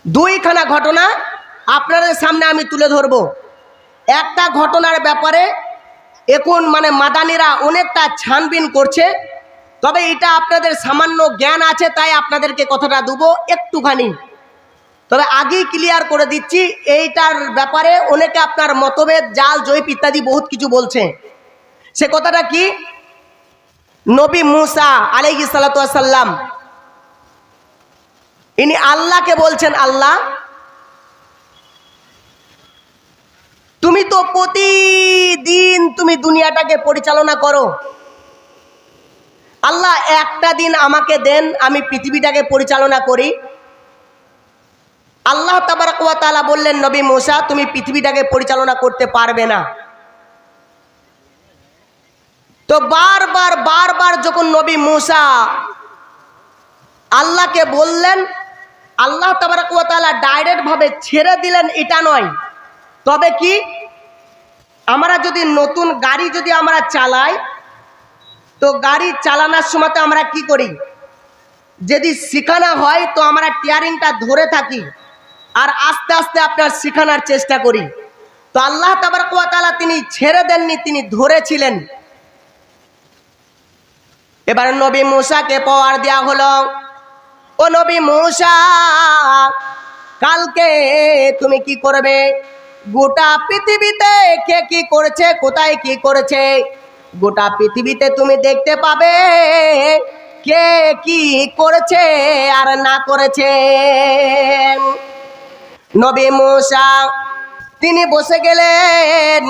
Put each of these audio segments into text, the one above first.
দুইখানা ঘটনা আপনাদের সামনে আমি তুলে ধরব। একটা ঘটনার ব্যাপারে এখন মাদানীরা অনেকটা ছানবিন করছে, তবে এটা আপনাদের সামান্য জ্ঞান আছে তাই আপনাদেরকে কথাটা দেবো একটুখানি। তবে আগেই ক্লিয়ার করে দিচ্ছি, এইটার ব্যাপারে অনেকে আপনার মতভেদ, জাল, জয়ীফ ইত্যাদি বহুত কিছু বলছে। সে কথাটা কি, নবী মুসা আলাইহিস সালাতু ওয়াস সালাম ইনি আল্লাহকে বলছেন, আল্লাহ তুমি তো প্রতিদিন তুমি দুনিয়াটাকে পরিচালনা করো, আল্লাহ একটা দিন আমাকে দেন আমি পৃথিবীটাকে পরিচালনা করি। আল্লাহ তাবারক ওয়া তাআলা বললেন, নবী মুসা তুমি পৃথিবীটাকে পরিচালনা করতে পারবে না। তো বারবার যখন নবী মুসা আল্লাহকে বললেন, আল্লাহ তাবারক ওয়া তাআলা ডাইরেক্ট ভাবে ছেড়ে দিলেন এটা নয়। তবে কি, আমরা যদি নতুন গাড়ি যদি আমরা চালাই, তো গাড়ি চালানোর সময় আমরা কি করি, যদি শেখানো হয় তো আমরা টিয়ারিংটা ধরে থাকি আর আস্তে আস্তে আপনার শেখানোর চেষ্টা করি। তো আল্লাহ তাবারক ওয়া তাআলা তিনি ছেড়ে দেননি, তিনি ধরেছিলেন। এবার নবী মুসাকে পাওয়ার দেওয়া হলো, ও নবী মুসা কালকে তুমি কি করবে, গোটা পৃথিবীতে কে কি করেছে, কোথায় কি করেছে, গোটা পৃথিবীতে তুমি দেখতে পাবে কে কি করেছে আর না করেছে। নবী মুসা তিনি বসে গেলেন,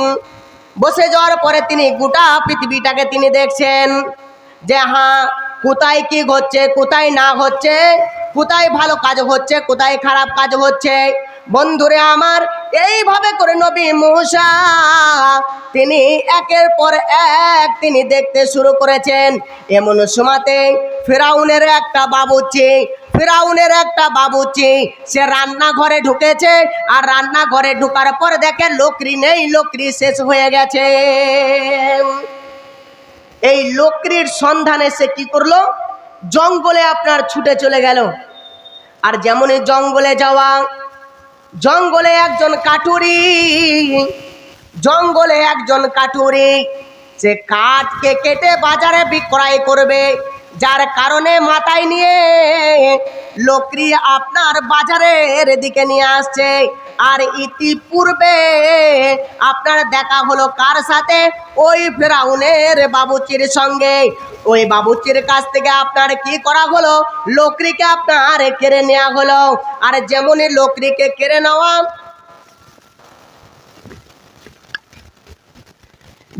বসে যাওয়ার পরে তিনি গোটা পৃথিবীটাকে তিনি দেখছেন যে হ্যাঁ কোথায় কি হচ্ছে, কোথায় না হচ্ছে, কোথায় ভালো কাজ হচ্ছে, কোথায় খারাপ কাজ হচ্ছে। বন্ধুরে আমার, এইভাবে করে নবী মুসা তিনি একের পর এক তিনি দেখতে শুরু করেছেন। এমন সময়তে ফেরাউনের একটা বাবুর্চি সে রান্নাঘরে ঢুকেছে, আর রান্নাঘরে ঢোকার পর দেখে লোকরি নেই, লোকরি শেষ হয়ে গেছে। এই লোকরির সন্ধানে সে কি করলো, জঙ্গলে আপনার ছুটে চলে গেল। আর যেমনই জঙ্গলে যাওয়া, জঙ্গলে একজন কাঠুরি সে কাঠকে কেটে বাজারে বিক্রয় করবে, যার কারণে মাথায় নিয়ে লোকরি আপনার বাজারের দিকে নিয়ে আসছে। আর ইতিপূর্বে আপনার দেখা হলো কার সাথে, ওই ফেরাউনের বাবুর্চির সঙ্গে। ওই বাবুর্চির কাছ থেকে আপনার কি করা হলো, লোকরিকে আপনার কেড়ে নেওয়া হলো। আর যেমনই লোকরিকে কেড়ে নেওয়া,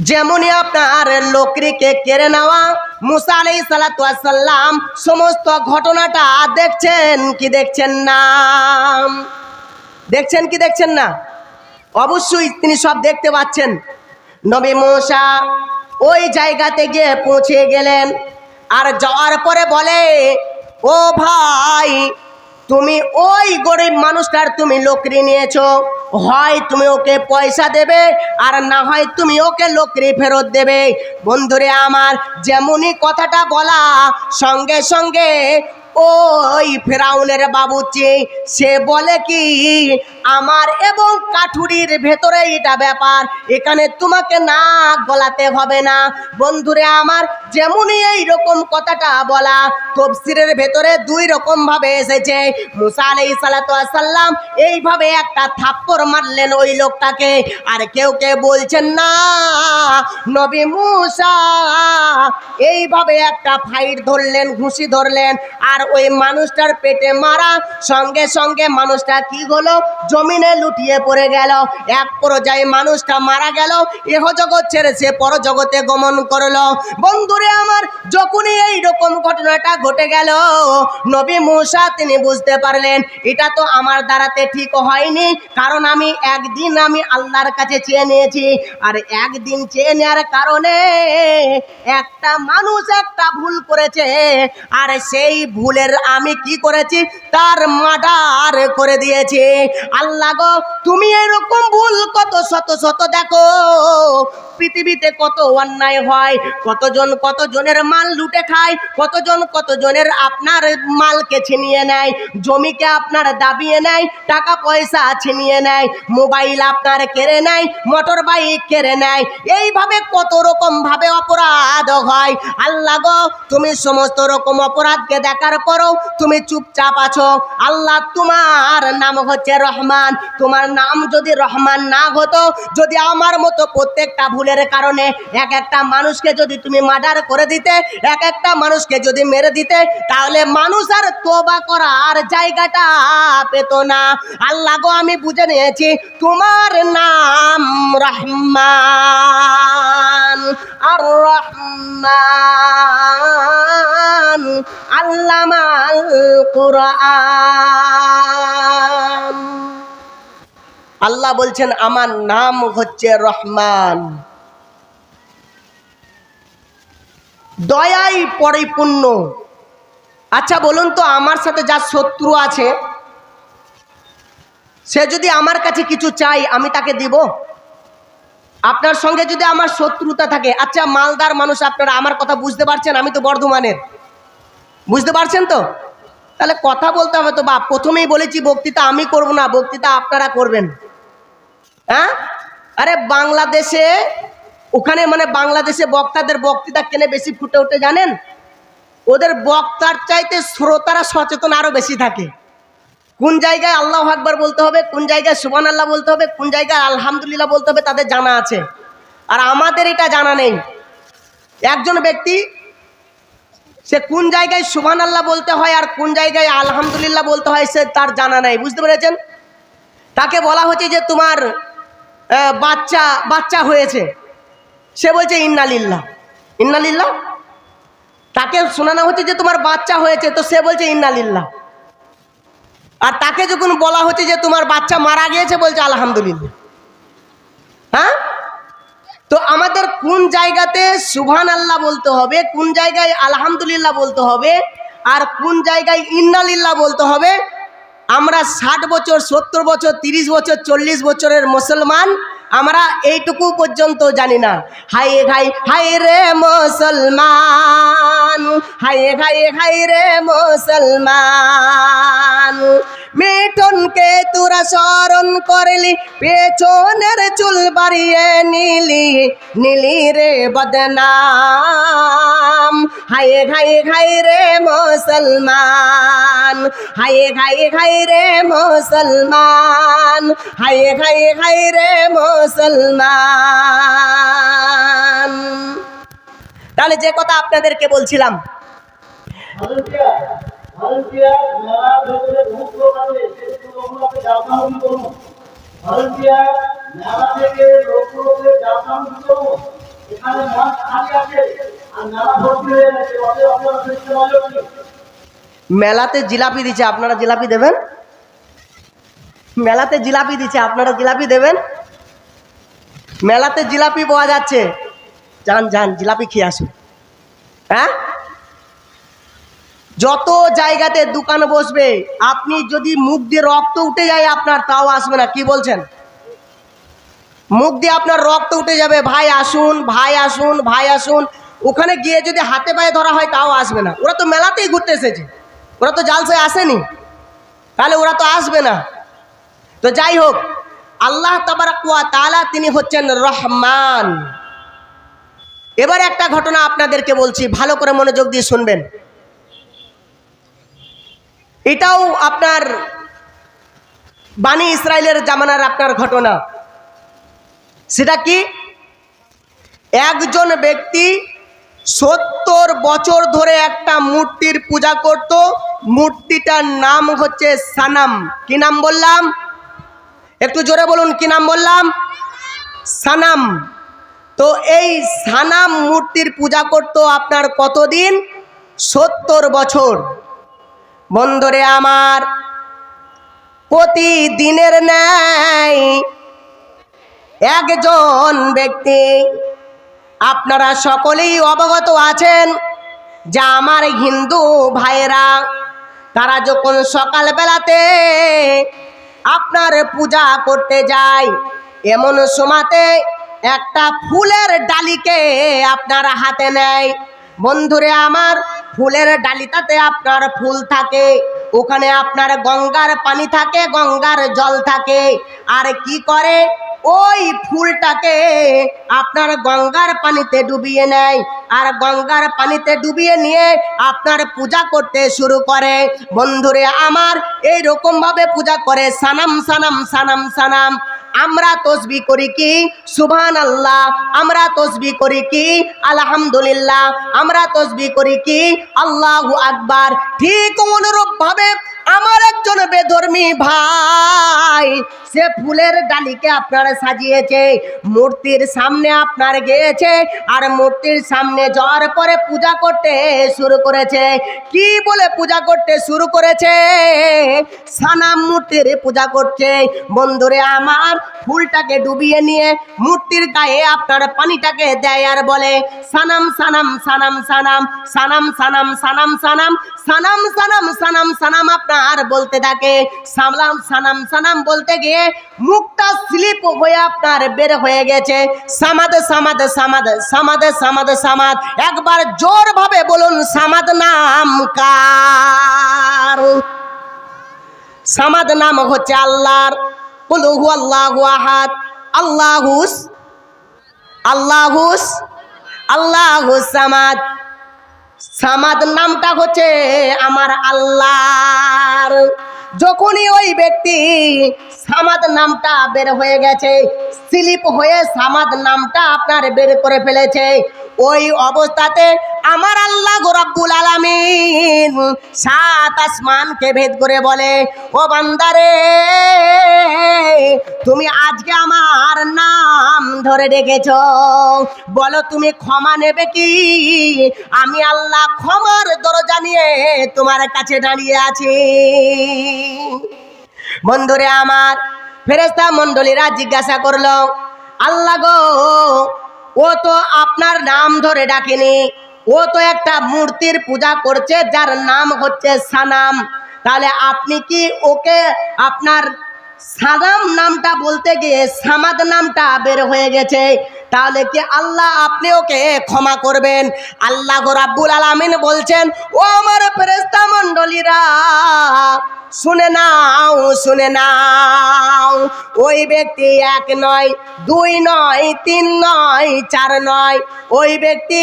যেমনই আপনার লোকরিকে কেড়ে নেওয়া, মুসা আলাইহিস সালাতু ওয়াস সালাম সমস্ত ঘটনাটা দেখছেন কি দেখছেন না, দেখছেন কি দেখছেন না? অবশ্যই তিনি সব দেখতে পাচ্ছেন। নবী মুসা ওই জায়গাতে গিয়ে পৌঁছে গেলেন, আর যাওয়ার পরে বলে, ও ভাই তুমি ওই গরিব মানুষটার তুমি লোকরি নিয়েছো, হয় তুমি ওকে পয়সা দেবে আর না হয় তুমি ওকে লোকরি ফেরত দেবে। বন্ধুরে আমার, যেমনই কথাটা বলা সঙ্গে সঙ্গে ওই ফেরাউনের বাবুর্চি সে বলে কি, আমার এবং কাঠুরির ভেতরে এটা ব্যাপার, এখানে তোমাকে না গলাতে হবে না। বন্ধুরে আমার, যেমনই এইরকম কথাটা বলা তাফসীরের ভেতরে দুই রকম ভাবে এসেছে। মুসা আলাইহিস সালাতু ওয়াস সালাম এইভাবে একটা থাপ্পড় মারলেন ওই লোকটাকে, আর কেউ কেউ বলছেন না নবী মুসা এইভাবে একটা ফাইট ধরলেন, ঘুষি ধরলেন, আর ওই মানুষটার পেটে মারা সঙ্গে সঙ্গে মানুষটা কি হলো, জমিনে লুটিয়ে পড়ে গেল। এক পর্যায়ে মানুষটা মারা গেল, এহ জগৎ ছেড়ে সে পর জগতে গমন করলো। বন্ধুরে আমার, যখনই এইরকম ঘটনাটা ঘটে গেল, নবী মুসা তিনি বুঝতে পারলেন এটা তো আমার দ্বারাতে ঠিক হয়নি, কারণ আমি একদিন আমি আল্লাহর কাছে চেয়ে নিয়েছি, আর একদিন চেয়ে নেওয়ার কারণে একটা মানুষ একটা ভুল করেছে, আর সেই ভুলের আমি কি করেছি, তার মার্ডার করে দিয়েছে। আল্লাহ গো, তুমি এরকম ভুল কত শত শত দেখো, পৃথিবীতে কত অন্যায় হয়, কতজনের মাল লুটে খায়, কতজনের আপনার মালকে ছিনিয়ে নেয়, জমিকে আপনার দাবিয়ে নেয়, টাকা পয়সা ছিনিয়ে নেয়, মোবাইল আপনার কেড়ে নেয়, মোটর বাইক কেড়ে নেয়, এইভাবে কত রকম ভাবে অপরাধ হয়। আল্লাহ গো, তুমি সমস্ত রকম অপরাধকে দেখার পরও তুমি চুপচাপ আছো। আল্লাহ, তোমার নাম হচ্ছে রহমান, তোমার নাম যদি রহমান না হতো, যদি আমার মতো প্রত্যেকটা ভুলের কারণে এক একটা মানুষকে যদি তুমি মার্ডার করে দিতে, এক একটা মানুষকে যদি মেরে দিতে, তাহলে মানুষ আর তওবা করার জায়গাটা পেত না। আল্লাহ গো, আমি বুঝে নিয়েছি তোমার নাম রহমান, আর রহমান আল্লামাল কুরআন। আল্লাহ বলছেন আমার নাম হচ্ছে রহমান, দয়াই পরিপূর্ণ। আচ্ছা বলুন তো, আমার সাথে যার শত্রু আছে, সে যদি আমার কাছে কিছু চাই, আমি তাকে দিব? আপনার সঙ্গে যদি আমার শত্রুতা থাকে, আচ্ছা মালদার মানুষ আপনারা আমার কথা বুঝতে পারছেন, আমি তো বর্ধমানের, বুঝতে পারছেন তো? তাহলে কথা বলতে হবে তো। বা প্রথমেই বলেছি বক্তৃতা আমি করব না, বক্তৃতা আপনারা করবেন। হ্যাঁ, আরে বাংলাদেশে, ওখানে মানে বাংলাদেশে বক্তাদের বক্তৃতা কেনে বেশি ফুটে ওঠে জানেন? ওদের বক্তার চাইতে শ্রোতারা সচেতন আরো বেশি থাকে। কোন জায়গায় আল্লাহু আকবার বলতে হবে, কোন জায়গায় সুবহানাল্লাহ বলতে হবে, কোন জায়গায় আলহামদুলিল্লাহ বলতে হবে, তাদের জানা আছে। আর আমাদের এটা জানা নেই। একজন ব্যক্তি, সে কোন জায়গায় সুবহানাল্লাহ বলতে হয় আর কোন জায়গায় আলহামদুলিল্লাহ বলতে হয় সে তার জানা নাই, বুঝতে পেরেছেন? তাকে বলা হচ্ছে যে তোমার বাচ্চা হয়েছে, সে বলছে ইন্নালিল্লাহ ইন্নালিল্লাহ। তাকে শোনানো হচ্ছে যে তোমার বাচ্চা হয়েছে, তো সে বলছে ইন্নালিল্লাহ। আর তাকে যখন বলা হচ্ছে যে তোমার বাচ্চা মারা গিয়েছে, বলছে আলহামদুলিল্লাহ। হ্যাঁ, তো আমাদের কোন জায়গাতে সুবহানাল্লাহ বলতে হবে, কোন জায়গায় আলহামদুলিল্লাহ বলতে হবে, আর কোন জায়গায় ইন্নালিল্লাহ বলতে হবে, আমরা 60 বছর 70 বছর 30 বছর 40 বছরের মুসলমান, আমরা এইটুকু পর্যন্ত জানি না। হায় হায় হায় রে মুসলমান, হায় হায় হায় রে মুসলমান, মিঠনকে তোরা স্মরণ করলি, পেছনের চুল বাড়িয়ে নিলি, নিলি রে বদনাম। হায় হায় হায় রে মুসলমান, হায় হায় হায় রে মুসলমান, হায় হায় হায় রে মুসলমান। তাহলে যে কথা আপনাদেরকে বলছিলাম, মেলাতে জিলাপি দিচ্ছে, আপনারা জিলাপি দেবেন? মেলাতে জিলাপি দিচ্ছে, আপনারা জিলাপি দেবেন? মেলাতে জিলাপি পাওয়া যাচ্ছে, যান যান জিলাপি খেয়ে আসুন। হ্যাঁ, যত জায়গাতে দোকান বসবে, আপনি যদি মুখ দিয়ে রক্ত উঠে যায় আপনার, তাও আসবে না। কি বলছেন? মুখ দিয়ে আপনার রক্ত উঠে যাবে, ভাই আসুন, ভাই আসুন, ভাই আসুন। ওখানে গিয়ে যদি হাতে পায়ে ধরা হয়, তাও আসবে না। ওরা তো মেলাতেই ঘুরতে এসেছে, ওরা তো জালসায় আসেনি, তাহলে ওরা তো আসবে না। তো যাই হোক, আল্লাহ তাবারাক ওয়া তাআলা তিনি হচ্ছেন রহমান। এবার একটা ঘটনা আপনাদেরকে বলছি, ভালো করে মনোযোগ দিয়ে শুনবেন। এটাও আপনার বানি ইসরায়েলের জামানার আপনার ঘটনা। সেটা কি? একজন ব্যক্তি 70 বছর ধরে একটা মূর্তির পূজা করত। মূর্তিটার নাম হচ্ছে সানাম। কি নাম বললাম? একটু জোরে বলুন, কি নাম বললাম? সানাম। তো এই সানাম মূর্তির পূজা করত আপনার কতদিন? 70 বছর। বন্ধুরে আমার, প্রতিদিনের ন্যায় একজন ব্যক্তি, আপনারা সকলেই অবগত আছেন যে আমার হিন্দু ভাইরা তারা যখন সকালবেলাতে আপনার পূজা করতে যায়, এমন সময়তে একটা ফুলের ডালিকে আপনার হাতে নেয়। বন্ধুরে আমার, ফুলের ডালিটাতে আপনার ফুল থাকে, ওখানে আপনার গঙ্গার পানি থাকে, গঙ্গার জল থাকে। আর কি করে, ওই ফুলটাকে আপনার গঙ্গার পানিতে ডুবিয়ে নেয়, আর গঙ্গার পানিতে ডুবিয়ে নিয়ে আপনার পূজা করতে শুরু করে। বন্ধুরে আমার, এইরকম ভাবে পূজা করে, সানাম সানাম সানাম সানাম। আমরা তসবি করি কি সুবহানাল্লাহ, আমরা তসবি করি কি আলহামদুলিল্লাহ, আমরা তসবি করি কি আল্লাহু আকবার। ঠিক অনুরূপ ভাবে আমার একজন বেধর্মী ভাই, সে ফুলের ডালিকে আপনার সাজিয়েছে, মূর্তির সামনে আপনার গিয়েছে, আর মূর্তির সামনে যাওয়ার পরে পূজা করতে শুরু করেছে। কি বলে পূজা করতে শুরু করেছে? সানাম মূর্তির পূজা করছে। বন্ধুরে আমার, ফুলটাকে ডুবিয়ে নিয়ে মূর্তির গায়ে আপনার পানিটাকে দেয় আর বলে সানাম সানাম সানাম সানাম সানাম সানাম সানাম সানাম সানাম সানাম সানাম সানাম আপনার বলতে থাকে। সালাম সানাম সানাম বলতে গিয়ে মুখটা স্লিপ হয়ে আপনার বের হয়ে গেছে। সামাদ সামাদ সামাদ সামাদ সামাদ সামাদ। একবার জোর ভাবে বলুন, সামাদ নাম কার? সামাদ নাম হচ্ছে আল্লাহর। কুল হুয়াল্লাহু আহাদ, আল্লাহুস আল্লাহুস আল্লাহুস সামাদ। সামাদ নামটা হচ্ছে আমার আল্লাহর। যখনই ওই ব্যক্তি সামাদ নামটা বের হয়ে গেছে, স্লিপ হয়ে সামাদ নামটা আপনার বের করে ফেলেছে, ওই অবস্থাতে আমার আল্লাহ রাব্বুল আলামিন সাত আসমানকে ভেদ করে বলে, ও বান্দারে, তুমি আজকে আমার নাম ধরে ডেকেছো, বলো তুমি ক্ষমা নেবে কি? আমি আল্লাহ ক্ষমার দরজা নিয়ে তোমার কাছে দাঁড়িয়ে আছি। বন্ধুরে আমার, ফেরেশতা মণ্ডলীরা জিজ্ঞাসা করলো, আল্লাহ গো, ও তো আপনার নাম ধরে ডাকেনি, ও তো একটা মূর্তির পূজা করছে যার নাম হচ্ছে সানাম, তাহলে আপনি কি ওকে আপনার সানাম নামটা বলতে গিয়ে সামাদ নামটা বের হয়ে গেছে, তাহলে কি আল্লাহ আপনি ওকে ক্ষমা করবেন? আল্লাহ রাব্বুল আলামিন বলছেন, ও আমার ফেরেশতা মণ্ডলীরা, শুনে নাও, শুনে নাও, ওই ব্যক্তি এক নয়, দুই নয়, তিন নয়, চার নয়, ওই ব্যক্তি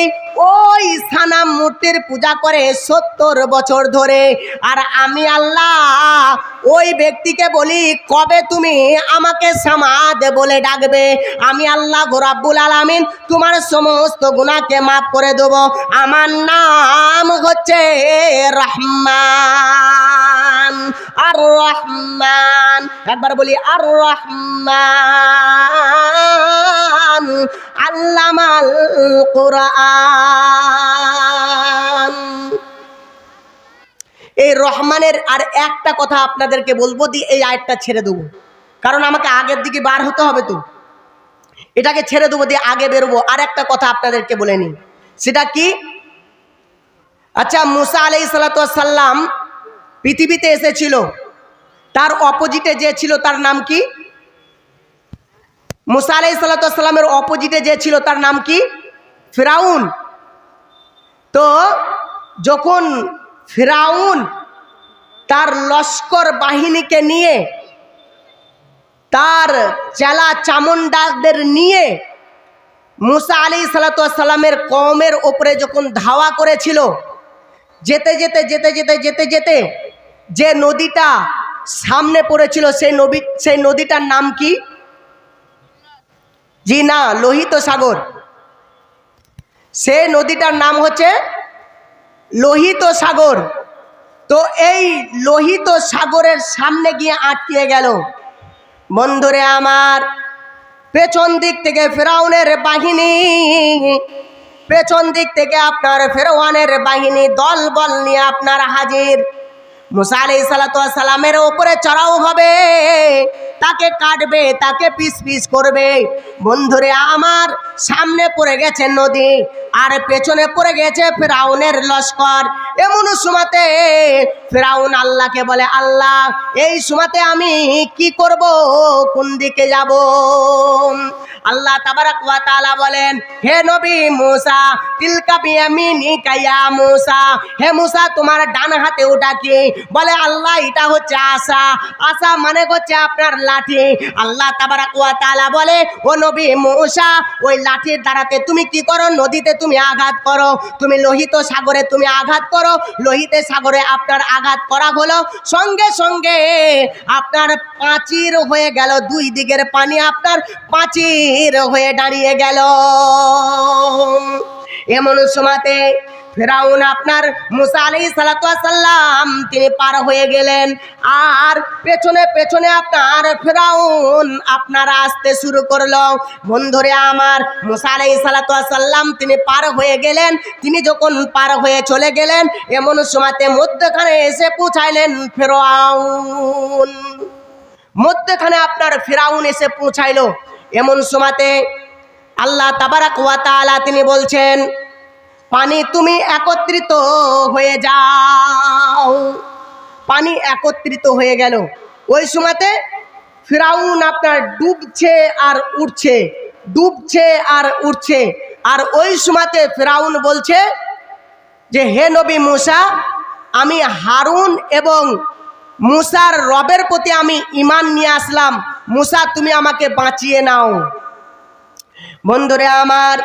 ওই সানাম মূর্তির পূজা করে 70 বছর ধরে। আর আমি আল্লাহ ওই ব্যক্তিকে বলি, কবে তুমি আমাকে সামাদ বলে ডাকবে? আমি আল্লাহ রাব্বুল আলামিন তোমার সমস্ত গুনাহকে মাফ করে দেব। আমার নাম হচ্ছে রহমান, আর রহমান। একবার বলি, আর রহমান আল্লামাল কুরআন। এই রহমানের আর একটা কথা আপনাদেরকে বলবো, দিয়ে এই আয়াতটা ছেড়ে দেবো, কারণ আমাকে আগের দিকে বার হতে হবে, তো এটাকে ছেড়ে দেবো, দিয়ে আগে বেরোবো। আর একটা কথা আপনাদেরকে বলে নিই, সেটা কি? আচ্ছা, মুসা আলাইহিস সালাম পৃথিবীতে এসেছিল, তার অপোজিটে যে ছিল তার নাম কি? মুসা আলাইহিস সালামের অপোজিটে যে ছিল তার নাম কি? ফিরাউন। তো যখন ফিরাউন তার লস্কর বাহিনীকে নিয়ে, তার চেলা চামুন্ডাদের নিয়ে মুসা আলাইহিস সালামের কওমের ওপরে যখন ধাওয়া করেছিল, যেতে যেতে যেতে যেতে যেতে যেতে যে নদীটা সামনে পড়েছিল, সেই নদীটার নাম কি? জি না, লোহিত সাগর। সেই নদীটার নাম হচ্ছে লোহিত সাগর। তো এই লোহিত সাগরের সামনে গিয়ে আটকে গেল। বন্ধুরে আমার, পেছন দিক থেকে ফেরাউনের বাহিনী, পেছন দিক থেকে আপনার ফেরাউনের বাহিনী দল বল নিয়ে আপনার হাজির। মুসা আলাইহিস সালামের উপরে চড়াও হবে, তাকে কাটবে, তাকে পিস পিস করবে। বন্ধুরে আমার, সামনে পড়ে গেছে নদী আর পেছনে পড়ে গেছে ফিরাউনের লস্কর। এমন সময়তে ফিরাউন আল্লাহকে বলে, আল্লাহ এই সময়তে আমি কি করব, কোন দিকে যাব? আল্লাহ তাবারাক ওয়া তাআলা বলেন, হে নবী মুসা, তিলকা বিয়ামিনিকা ইয়া মুসা, হে মুসা তোমার ডান হাতে ওটা কি? বলে আল্লাহ এটা হচ্ছে আসা। আসা মানে হচ্ছে আপনার লাঠি। আল্লাহ তাবারাক ওয়া তাআলা বলে, ও নবী মুসা, ওই লাঠির দ্বারাতে তুমি কি করো? নদীতে তুমি আঘাত করো, তুমি লোহিত সাগরে তুমি আঘাত করো। লোহিত সাগরে আপনার আঘাত করা হলো, সঙ্গে সঙ্গে আপনার প্রাচীর হয়ে গেল, দুই দিকের পানি আপনার প্রাচীর হয়ে দাঁড়িয়ে গেল। এমন সময়তে ফিরাউন আপনার মুসা আলাইহিস সালাতু ওয়াস সালাম তিনি পার হয়ে গেলেন, আর পেছনে পেছনে আপনার ফিরাউন আপনার আসতে শুরু করলো। বন্ধুরে আমার, মুসা আলাইহিস সালাতু ওয়াস সালাম তিনি পার হয়ে গেলেন। তিনি যখন পার হয়ে চলে গেলেন, এমন সময়তে মধ্যখানে এসে পৌঁছাইলেন ফিরাউন। মধ্যখানে আপনার ফিরাউন এসে পৌঁছাইলো। এমন সময়তে আল্লাহ তাবারাক ওয়া তাআলা তিনি বলছেন, পানি তুমি একত্রিত হয়ে যাও। পানি একত্রিত হয়ে গেল। ওই সময়তে ফিরাউন আপনার ডুবছে আর উঠছে, ডুবছে আর উঠছে। আর ওই সময়তে ফিরাউন বলছে যে, হে নবী মুসা, আমি হারুন এবং মুসার রবের প্রতি আমি ঈমান নিয়ে আসলাম, মুসা তুমি আমাকে বাঁচিয়ে নাও। বন্ধুরে আমার,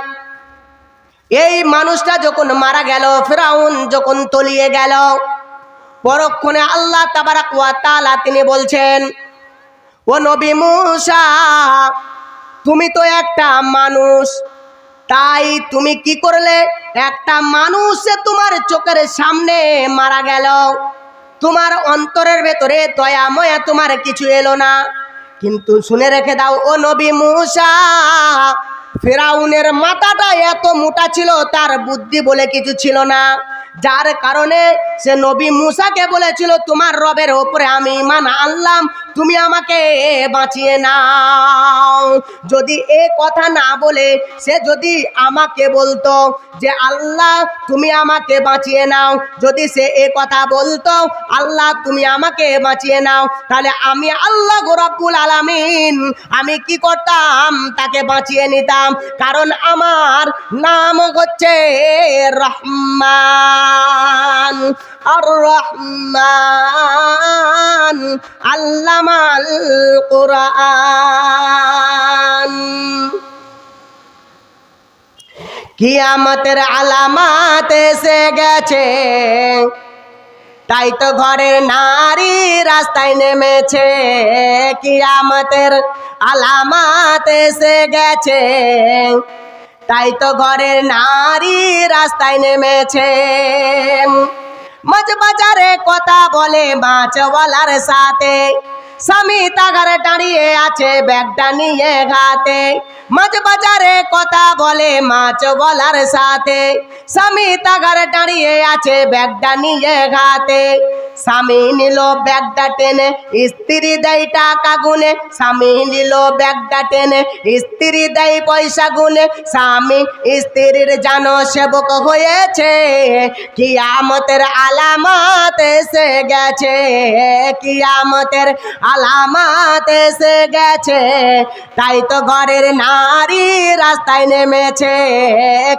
এই মানুষটা যখন মারা গেল, ফিরাউন যখন তলিয়ে গেল, পরক্ষণে আল্লাহ তাবারাক ওয়া তাআলা তিনি বলছেন, ও নবী মুসা, তুমি তো একটা মানুষ, তাই তুমি কি করলে? একটা মানুষ তোমার চোখের সামনে মারা গেল, তোমার অন্তরের ভেতরে দয়া ময়া তোমার কিছু এলো না। কিন্তু শুনে রেখে দাও ও নবী মুসা, ফিরাউনের মাথাটা এত মোটা ছিল, তার বুদ্ধি বলে কিছু ছিল না, যার কারণে সে নবী মুসাকে বলেছিল, তোমার রবের ওপরে আমি ঈমান আনলাম, তুমি আমাকে বাঁচিয়ে নাও। যদি এ কথা না বলে সে যদি আমাকে বলতো যে আল্লাহ তুমি আমাকে বাঁচিয়ে নাও, যদি সে এ কথা বলতো আল্লাহ তুমি আমাকে বাঁচিয়ে নাও, তাহলে আমি আল্লাহ রব্বুল আলামিন আমি কি করতাম? তাকে বাঁচিয়ে নিতাম। কারণ আমার নাম হচ্ছে রহমান। আর রহমান আল্লামাল কুরআন। কিয়ামতের আলামত এসে গেছে, তাই তো ঘরের নারী রাস্তায় নেমেছে। কিয়ামতের আলামত এসে গেছে, তাই তো ঘরের নারী রাস্তায় নেমেছে। মাছ বাজারে কথা বলে মাছওয়ালার সাথে, স্বামী তাগারে দাঁড়িয়ে আছে ব্যাগটা নিয়ে ঘাতে। মাছ বাজারে কথা বলে মাছওয়ালার সাথে, স্বামী তাগারে দাঁড়িয়ে আছে ব্যাগটা নিয়ে ঘাতে। স্বামী নিল ব্যাগটা টেনে, স্ত্রী দেয় টাকা গুনে। স্বামী নিল ব্যাগটা টেনে, স্ত্রী দেয় পয়সা গুনে। স্বামী স্ত্রীর জানো সেবক হয়েছে। কিয়ামতের আলামত এসে গেছে, কিয়ামতের আলামত এসে গেছে, তাই তো ঘরের নারী রাস্তায় নেমেছে।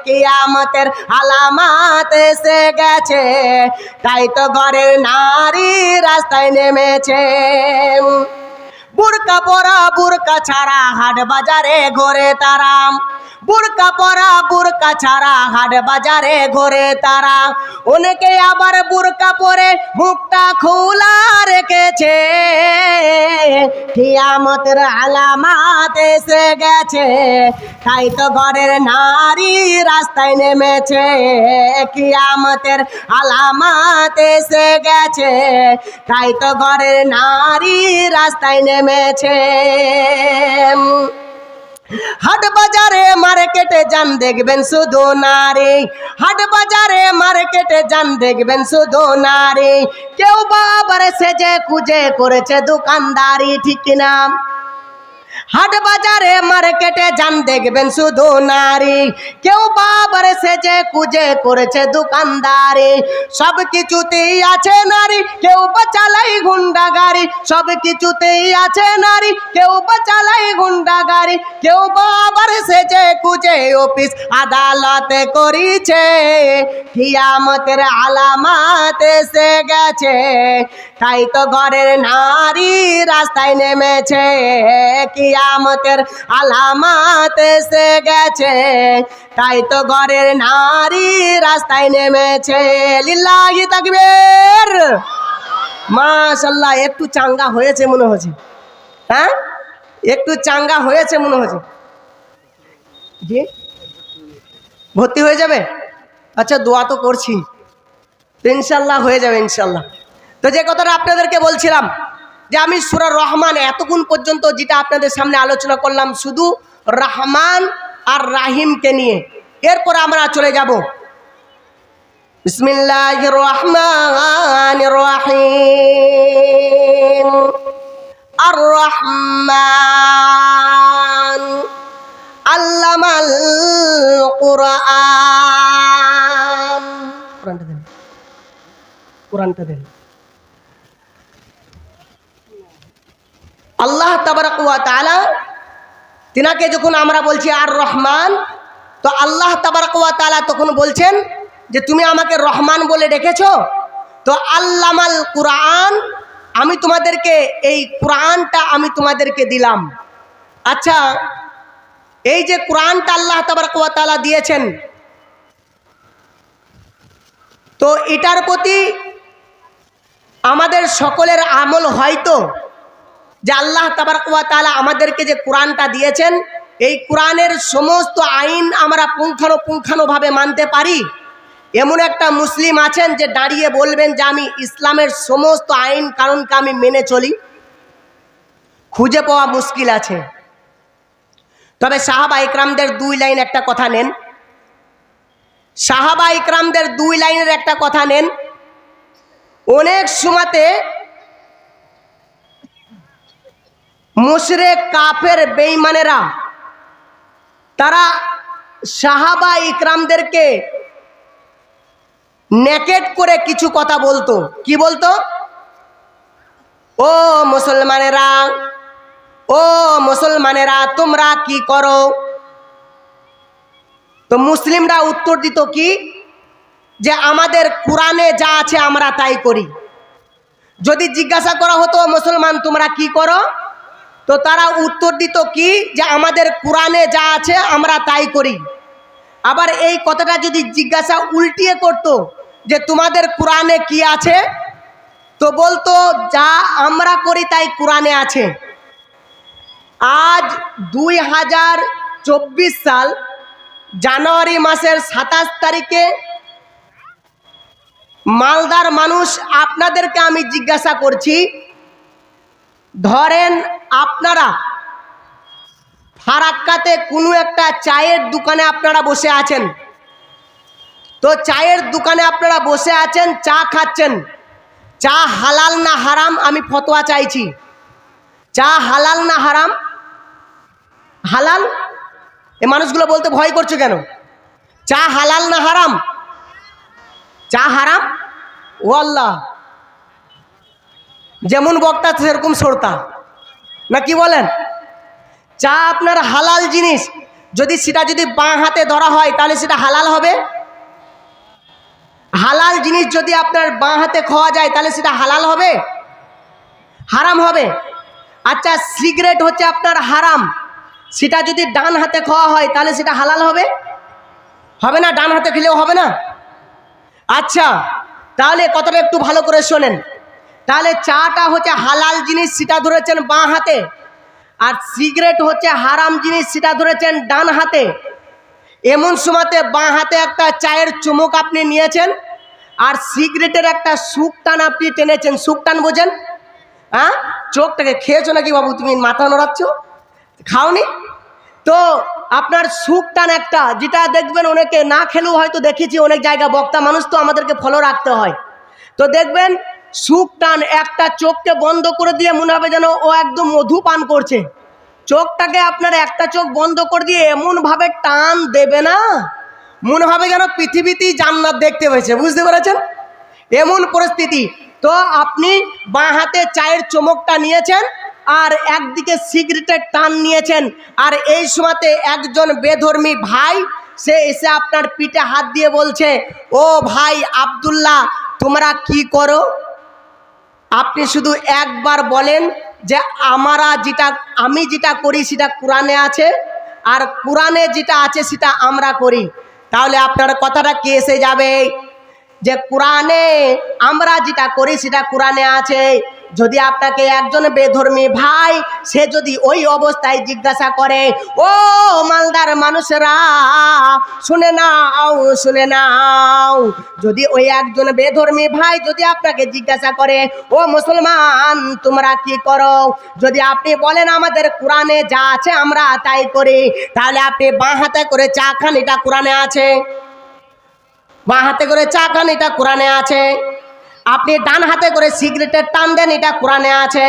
কিয়ামতের আলামত এসে গেছে, তাই তো ঘরের নারী রাস্তায় নেমেছে। বুরকা পরা বুরকা ছাড়া হাট বাজারে ঘোরে তারা, বুরকা পরা বুরকা ছাড়া হাট বাজারে ঘোরে তারা। অনেকে আবার বুরকা পরে মুখটা খোলা রেখেছে। কিয়ামতের আলামত এসে গেছে, তাই তো ঘরের নারী রাস্তায় নেমেছে। কিয়ামতের আলামত এসে গেছে, তাই তো ঘরের নারী রাস্তায় নেমেছে। হাট বাজারে মার্কেটে যান দেখবেন শুধু নারী, হাট বাজারে মার্কেটে যান দেখবেন শুধু নারী। কেউ বাবার সেজে খুঁজে করেছে দোকানদারি, ঠিক না? হাট বাজারে মার্কেটে যান দেখবেন শুধু নারী, কেউ বাবার সেজে কুজে করেছে দোকানদারি, সব কিছুতেই আছে নারী, কেউ বা চালাই গুন্ডা গাড়ি, সব কিছুতেই আছে নারী, কেউ বা চালাই গুন্ডা গাড়ি, কেউ বাবার সেজে কুজে অফিস আদালতে করিছে, কিয়ামতের আলামত এসে গেছে, তাই তো ঘরের নারী রাস্তায় নেমেছে, কিয়ামতের আলামত এসে গেছে, তাই তো ঘরের নারী রাস্তায় নেমেছে। লিল্লাহি তাকবীর। মাশাআল্লাহ, একটু চাঙ্গা হয়েছে মনে হচ্ছে, হ্যাঁ একটু চাঙ্গা হয়েছে মনে হচ্ছে। জি ভর্তি হয়ে যাবে? আচ্ছা দোয়া তো করছি, ইনশাল্লাহ হয়ে যাবে ইনশাল্লাহ। তো যে কথাটা আপনাদেরকে বলছিলাম যে আমি সূরা রহমান এতক্ষণ পর্যন্ত যেটা আপনাদের সামনে আলোচনা করলাম শুধু রহমান আর রাহিমকে নিয়ে, এরপর আমরা চলে যাব বিসমিল্লাহির রহমানির রহিম। আর রহমান আল্লামাল কুরআন। কোরআনটা দেন। আল্লাহ তাবারাক ওয়া তাআলা তিনাকে যখন আমরা বলছি আর রহমান, তো আল্লাহ তাবারাক ওয়া তাআলা তখন বলছেন যে তুমি আমাকে রহমান বলে ডেকেছো, তো আল্লামাল কুরআন, আমি তোমাদেরকে এই কোরআনটা আমি তোমাদেরকে দিলাম। আচ্ছা, এই যে কোরআনটা আল্লাহ তাবারাক ওয়া তাআলা দিয়েছেন, তো এটার প্রতি আমাদের সকলের আমল হয়তো যে আল্লাহ তাবারক ওয়া তাআলা আমাদেরকে যে কোরআনটা দিয়েছেন, এই কোরআনের সমস্ত আইন আমরা পুঙ্খানুপুঙ্খানুভাবে মানতে পারি? এমন একটা মুসলিম আছেন যে দাঁড়িয়ে বলবেন যে আমি ইসলামের সমস্ত আইন কানুনকে আমি মেনে চলি? খুঁজে পাওয়া মুশকিল আছে। তবে সাহাবা ইকরামদের 2 লাইন একটা কথা নেন, সাহাবা ইকরামদের 2 লাইনের একটা কথা নেন। অনেক সময়তে মুশরিক কাফের বেঈমানেরা তারা সাহাবা ইকরামদেরকে নেকেট করে কিছু কথা বলতো। কি বলতো? ও মুসলমানেরা, ও মুসলমানেরা তোমরা কি করো? তো মুসলিমরা উত্তর দিত কি, যে আমাদের কোরআনে যা আছে আমরা তাই করি। যদি জিজ্ঞাসা করা হতো মুসলমান তোমরা কি করো, তো তারা উত্তর দিত কি, যে আমাদের কোরআনে যা আছে আমরা তাই করি। আবার এই কথাটা যদি জিজ্ঞাসা উল্টিয়ে করত যে তোমাদের কোরআনে কি আছে, তো বলতো যা আমরা করি তাই কোরআনে আছে। আজ 2024 সাল জানুয়ারি মাসের 27 তারিখে মালদার মানুষ, আপনাদেরকে আমি জিজ্ঞাসা করছি, ধরেন আপনারা ফারাক্কাতে কোনো একটা চায়ের দোকানে আপনারা বসে আছেন, তো চায়ের দোকানে আপনারা বসে আছেন, চা খাচ্ছেন, চা হালাল না হারাম আমি ফতোয়া চাইছি। চা হালাল না হারাম? হালাল। এই মানুষগুলো বলতে ভয় করছো কেন? চা হালাল না হারাম? চা হারাম। ও আল্লাহ, যেমন বক্তা সেরকম সরতা, না কি বলেন? চা আপনার হালাল জিনিস, যদি সেটা যদি বাঁ হাতে ধরা হয় তাহলে সেটা হালাল হবে? হালাল জিনিস যদি আপনার বাঁ হাতে খাওয়া যায় তাহলে সেটা হালাল হবে? হারাম হবে। আচ্ছা, সিগারেট হচ্ছে আপনার হারাম, সেটা যদি ডান হাতে খাওয়া হয় তাহলে সেটা হালাল হবে? হবে না, ডান হাতে খেলেও হবে না। আচ্ছা, তাহলে কথাটা একটু ভালো করে শোনেন। তাহলে চাটা হচ্ছে হালাল জিনিস, সেটা ধরেছেন বাঁ হাতে, আর সিগারেট হচ্ছে হারাম জিনিস, সেটা ধরেছেন ডান হাতে। এমন সময়তে বাঁ হাতে একটা চায়ের চুমুক আপনি নিয়েছেন, আর সিগারেটের একটা সুকটান আপনি টেনেছেন। সুকটান বোঝেন? হ্যাঁ, চোখটাকে খেয়েছো নাকি বাবু? তুমি মাথা নড়াচ্ছ, খাওনি তো? আপনার সুকটান একটা, যেটা দেখবেন অনেকে না খেলেও হয়তো দেখেছি, অনেক জায়গা বক্তা মানুষ তো আমাদেরকে ফলো রাখতে হয়, তো দেখবেন সুকটান একটা চোখকে বন্ধ করে দিয়ে মনে হবে যেন ও একদম মধু পান করছে, চোখটাকে আপনার একটা চোখ বন্ধ করে দিয়ে এমন ভাবে টান দেবে না, মনে হবে যেন পৃথিবীতেই জান্নাত দেখতে পেয়েছে, বুঝতে পেরেছেন? এমন পরিস্থিতি। তো আপনি বাঁ হাতে চায়ের চমকটা নিয়েছেন আর একদিকে সিগারেটের টান নিয়েছেন, আর এই সময়তে একজন বেধর্মী ভাই সে এসে আপনার পিঠে হাত দিয়ে বলছে, ও ভাই আব্দুল্লাহ তোমরা কি করো? আপনি শুধু একবার বলেন যে আমি যেটা করি সেটা কোরআনে আছে, আর কোরআনে যেটা আছে সেটা আমরা করি, তাহলে আপনার কথাটা কি এসে যাবে যে কোরআনে আমরা যেটা করি সেটা কোরআনে আছে। যদি আপনাকে একজন বেধর্মী ভাই সে যদি ওই অবস্থায় জিজ্ঞাসা করে, ও মালদার মানুষেরা শুনে নাও, যদি ওই একজন বেধর্মী ভাই যদি আপনাকে জিজ্ঞাসা করে, ও মুসলমান তোমরা কি করো, যদি আপনি বলেন আমাদের কোরআনে যা আছে আমরা তাই করি, তাহলে আপনি বাঁ হাতে করে চা খান, এটা কোরআনে আছে। বাঁ হাতে করে চা খান, এটা কোরআনে আছে। আপনি ডান হাতে করে সিগারেটের টান দেন, এটা কোরআনে আছে।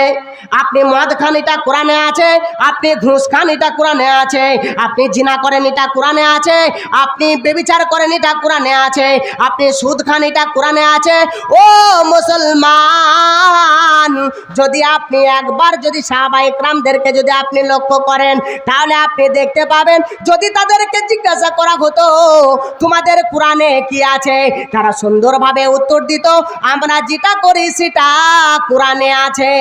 আপনি মদ খান, এটা কোরআনে আছে। আপনি ঘুষ খান, এটা কোরআনে আছে। আপনি জিনা করেন, এটা কোরআনে আছে। আপনি ব্যভিচার করেন, এটা কোরআনে আছে। আপনি সুদ খান, এটা কোরআনে আছে। ও মুসলমান, যদি আপনি একবার যদি সাহাবায়ে কেরামদেরকে যদি আপনি লক্ষ্য করেন, তাহলে আপনি দেখতে পাবেন যদি তাদেরকে জিজ্ঞাসা করা হতো তোমাদের কোরআনে কি আছে, তারা সুন্দরভাবে উত্তর দিত, আমরা যেটা করি সেটা কোরআনে আছে।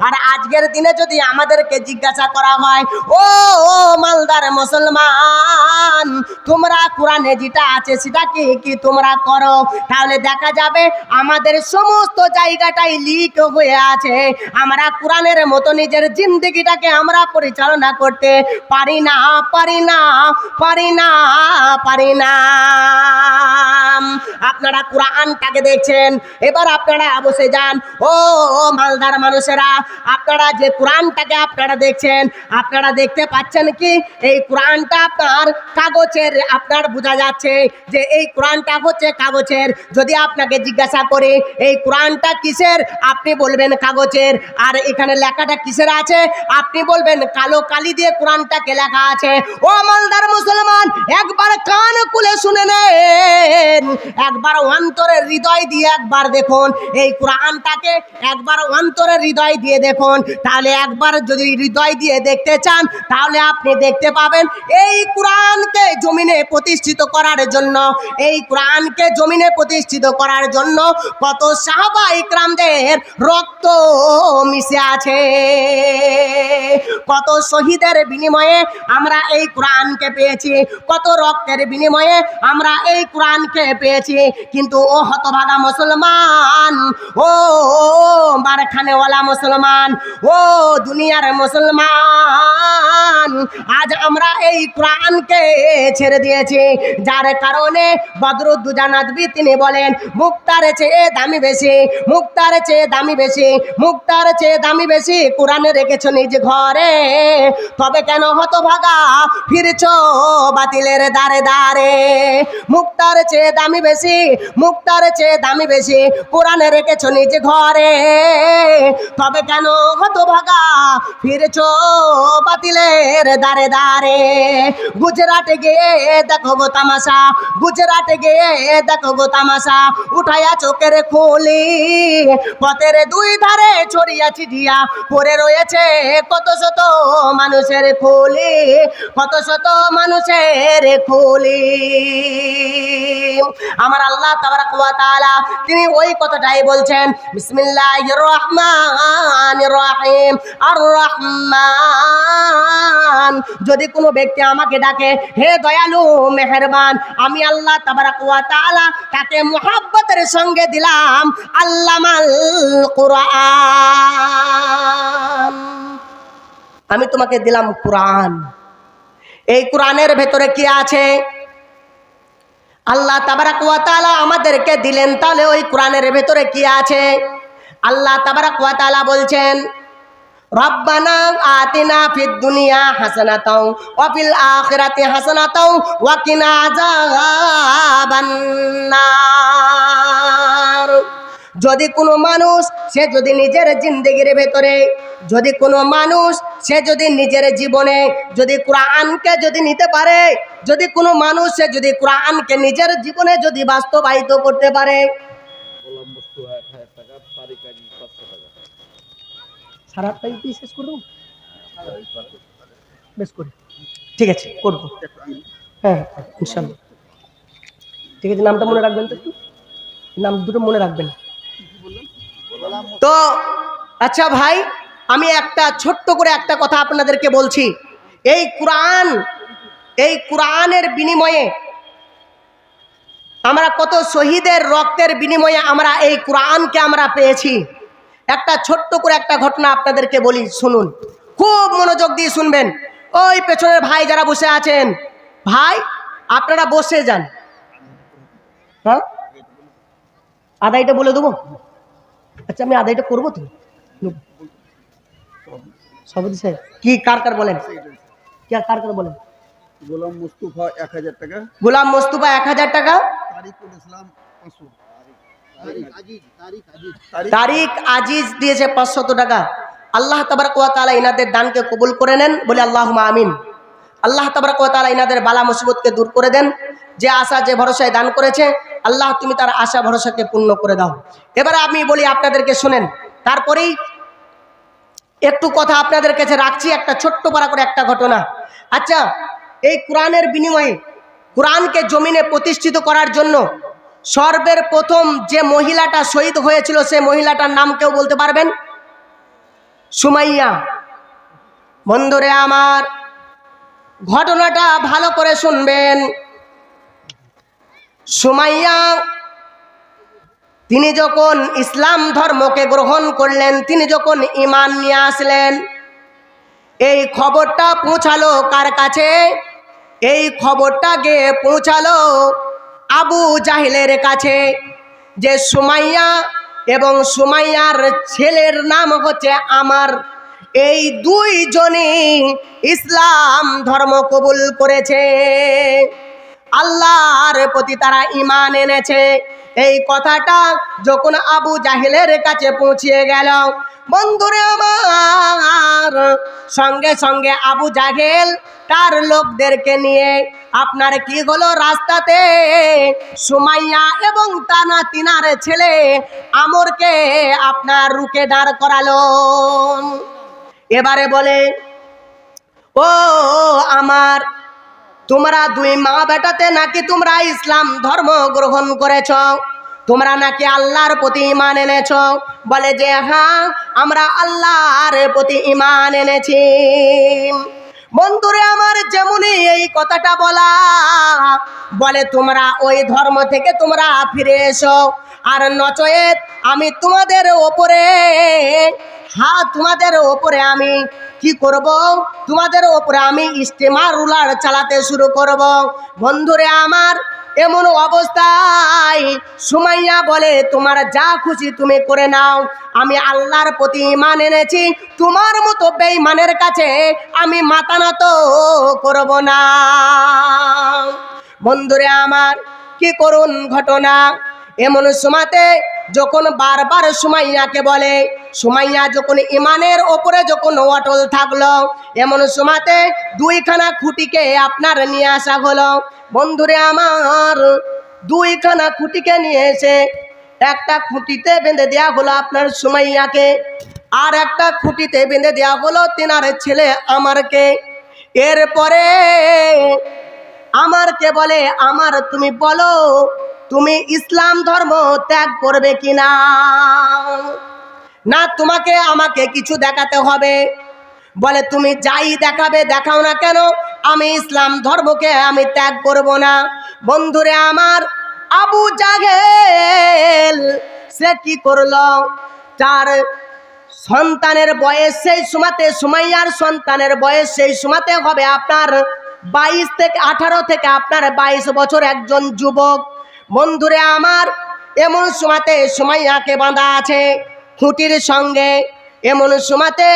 আর আজকের দিনে যদি আমাদেরকে জিজ্ঞাসা করা হয়, ও মালদার মুসলমান তোমরা কোরআনে যেটা আছে সেটা কি তোমরা করো, তাহলে দেখা যাবে আমাদের সমস্ত জায়গাটাই লিক হয়ে আছে। আমরা কোরআনের মতো নিজের জিন্দগিটাকে আমরা পরিচালনা করতে পারি না। আপনারা কোরআনটাকে দেখছেন, এবার আপনারা বসে যান। ও মালদার মানুষেরা, আপনারা যে কোরআনটাকে আপনারা দেখছেন, আপনারা দেখতে পাচ্ছেন কি এই কোরআনটা আপনার কাগজের, আপনার বোঝা যাচ্ছে যে এই কোরআনটা হচ্ছে কাগজের। যদি আপনাকে জিজ্ঞাসা করে এই কোরআনটা কিসের, আপনি বলবেন কাগজের। আর এখানে লেখাটা কিসের আছে, আপনি বলবেন কালো কালি দিয়ে কোরআনটাকে লেখা আছে। ও মালদার মুসলমান, একবার কান খুলে শুনে নেন, একবার অন্তরের হৃদয় দিয়ে একবার দেখুন এই কোরআনটাকে, একবার অন্তরের হৃদয় দিয়ে দেখুন। তাহলে একবার যদি হৃদয় দিয়ে দেখতে চান, তাহলে আপনি দেখতে পাবেন এই কোরআনকে জমিনে প্রতিষ্ঠিত করার জন্য, এই কোরআনকে জমিনে প্রতিষ্ঠিত করার জন্য কত সাহাবায়ে কেরামদের রক্ত মিশে আছে, কত শহীদের বিনিময়ে আমরা এই কোরআনকে পেয়েছি, কত রক্তের বিনিময়ে আমরা এই কোরআনকে পেয়েছি। কিন্তু ও হতভাগা মুসলমান, ও বারখানেওয়ালা মুসলমান, ও দুনিয়ার মুসলমান, আজ আমরা এই কোরআনকে ছেড়ে দিয়েছি, যার কারণে বদরুদ্দোজা নদভী তিনি বলেন মুক্তার চেয়ে দামি বেশি, মুক্তার চেয়ে দামি বেশি, মুক্তার চেয়ে দামি বেশি কোরআন রেখেছ নিজ ঘরে, তবে কেন হতভাগা ফিরছ বাতিলের দ্বারে দ্বারে। মুক্তার চেয়ে দামি বেশি, মুক্তার চেয়ে দামি বেশি কোরআন রেখেছ নিজ ঘরে, তবে কেন হতভাগা ফিরছ বাতিলের দ্বারে দ্বারে। গুজরাটে গিয়ে দেখো গো তামাশা, গুজরাটে গিয়ে দেখো গো তামাশা, উঠাইয়া চোখের খুলি, পথের দুই ধারে ছড়িয়া ছিটিয়া পড়ে রয়েছে কত শত মানুষের খুলি, কত শত মানুষের খুলি। আমার আল্লাহ তাবারাক ওয়া তাআলা তিনি ওই কথাটাই বলছেন, বিসমিল্লাহির রহমানির রহিম, আর রহমান। যদি কোনো ব্যক্তি আমাকে ডাকে হে দয়ালু মেহেরবান, আমি আল্লাহ তাবারাক ওয়া তাআলা তাকে মুহাব্বতের সঙ্গে দিলাম আল্লামাল কুরআন, আমি তোমাকে দিলাম কোরআন। এই কোরআনের ভেতরে কি আছে আল্লাহ তাবারাক ওয়া তাআলা আমাদেরকে দিলেন, তাহলে ওই কোরআনের ভেতরে কি আছে? আল্লাহ তাবারাক ওয়া তাআলা বলছেন, রব্বানা আতিনা ফিদ দুনিয়া হাসানাতাও ওয়া ফিল আখিরাতি হাসানাতাও ওয়া কিনা আযাবান নার। যদি কোনো মানুষ সে যদি নিজের জিন্দেগির ভেতরে, যদি কোনো মানুষ সে যদি নিজের জীবনে যদি কোরআনকে যদি নিতে পারে, যদি কোনো মানুষ সে যদি কোরআনকে নিজের জীবনে যদি বাস্তবায়িত করতে পারে, সারাটাই কি শেষ করবো? বেশ করি, ঠিক আছে করবো, হ্যাঁ ইনশাল্লাহ। ঠিক আছে, নামটা মনে রাখবেন তো, একটু নাম দুটো মনে রাখবেন তো। আচ্ছা ভাই, আমি একটা ছোট্ট করে একটা কথা আপনাদেরকে বলছি। এই কোরআনের বিনিময়ে আমরা কত শহীদের রক্তের বিনিময়ে আমরা এই কোরআনকে আমরা পেয়েছি। একটা ছোট্ট করে একটা ঘটনা আপনাদেরকে বলি, শুনুন, খুব মনোযোগ দিয়ে শুনবেন। ওই পেছনের ভাই যারা বসে আছেন, ভাই আপনারা বসে যান। হ্যাঁ, আদায়টা বলে দেবো। আচ্ছা, আমি আদায়টা করবো তো। সভাপতি সাহেব কি কার বলেন, কার বলেন? গোলাম মুস্তাফা 1000 টাকা, গোলাম মুস্তাফা 1000 টাকা, তারিকুল ইসলাম 500, তারিক আজিজ দিয়েছে 500 টাকা। আল্লাহ তাবারক ওয়া তাআলা ইনাদের দানকে কবুল করে নেন, বলে আল্লাহুম্মা আমিন। আল্লাহ তাবারক ওয়া তাআলা ইনাদের বালা মুসিবতকে দূর করে দেন। যে আশা যে ভরসায় দান করেছে, আল্লাহ তুমি তার আশা ভরসাকে পূর্ণ করে দাও। এবারে আমি বলি আপনাদেরকে, শোনেন, তারপরেই একটু কথা আপনাদের কাছে রাখছি, একটা ছোট্ট পারা করে একটা ঘটনা। আচ্ছা, এই কোরআনের বিনিময়ে কোরআনকে জমিনে প্রতিষ্ঠিত করার জন্য সর্বের প্রথম যে মহিলাটা শহীদ হয়েছিল, সেই মহিলাটার নাম কেউ বলতে পারবেন? সুমাইয়া। বন্ধুরে আমার, ঘটনাটা ভালো করে শুনবেন। সুমাইয়া তিনি যখন ইসলাম ধর্মকে গ্রহণ করলেন, তিনি যখন ঈমান নিয়ে আসলেন, এই খবরটা পৌঁছালো কার কাছে? এই খবরটা গিয়ে পৌঁছালো আবু জাহেলের কাছে, যে সুমাইয়া এবং সুমাইয়ার ছেলের নাম হচ্ছে আমার, এই দুইজনই ইসলাম ধর্ম কবুল করেছে, আল্লাহর প্রতি তারা ঈমান এনেছে। এই কথাটা যখন আবু জাহেলের কাছে পৌঁছিয়ে গেল, বন্ধুরে আমার, সঙ্গে সঙ্গে আবু জাহেল তার লোকদেরকে নিয়ে আপনার কি হলো, রাস্তাতে সুমাইয়া এবং তানা তিনার ছেলে আমরকে আপনার রুকে দাঁড় করালো। এবারে বলে, ও আমার, তোমরা দুই মা বেটাতে নাকি তোমরা ইসলাম ধর্ম গ্রহণ করেছ, তোমরা নাকি আল্লাহর প্রতি ঈমান এনেছ? বলে যে হ্যাঁ, আমরা আল্লাহর প্রতি ঈমান এনেছি। বন্ধুরে আমার, যেমনই এই কথাটা বলা, বলে তোমরা ওই ধর্ম থেকে তোমরা ফিরে এসো, আর নচেত আমি তোমাদের ওপরে তোমাদের ওপরে আমি কি করব? তোমাদের ওপরে আমি ইস্তেমার রুলার চালাতে শুরু করব। বন্ধুরে আমার, এমন অবস্থায় সুমাইয়া বলে, তোমার যা খুশি তুমি করে নাও, আমি আল্লাহর প্রতি ঈমান এনেছি, তোমার মতো বেঈমানের কাছে আমি মাথা নত করব না। বন্ধুরে আমার, কি করুন ঘটনা। এমন সময়তে যখন বারবার সুমাইয়াকে বলে, সুমাইয়া যখন ঈমানের ওপরে যখন অটল থাকলো, এমন সময়তে দুইখানা খুঁটিকে আপনার নিয়ে আসা হলো। বন্ধুরে আমার, দুইখানা খুঁটিকে নিয়ে এসে একটা খুঁটিতে বেঁধে দেওয়া হলো আপনার সুমাইয়াকে, আর একটা খুঁটিতে বেঁধে দেওয়া হলো তিনার ছেলে আমারকে। এরপরে আমারকে বলে, আমার তুমি বলো, তুমি ইসলাম ধর্ম ত্যাগ করবে কিনা? না, তোমাকে আমাকে কিছু দেখাতে হবে। বলে তুমি যাই দেখাবে দেখাও না কেন, আমি ইসলাম ধর্মকে আমি ত্যাগ করব না। বন্ধুরে আমার, আবু জাহেল সে কি করলো, তার সন্তানের বয়স সেই সময়তে, সুমাইয়ার সন্তানের বয়স সেই সময়তে হবে আপনার 18 থেকে আপনার 22 বছর, একজন যুবক। বন্ধুরে আমার, এমন সময়তে সুমাইয়াকে বাঁধা আছে খুঁটির সঙ্গে। এমন সময়তে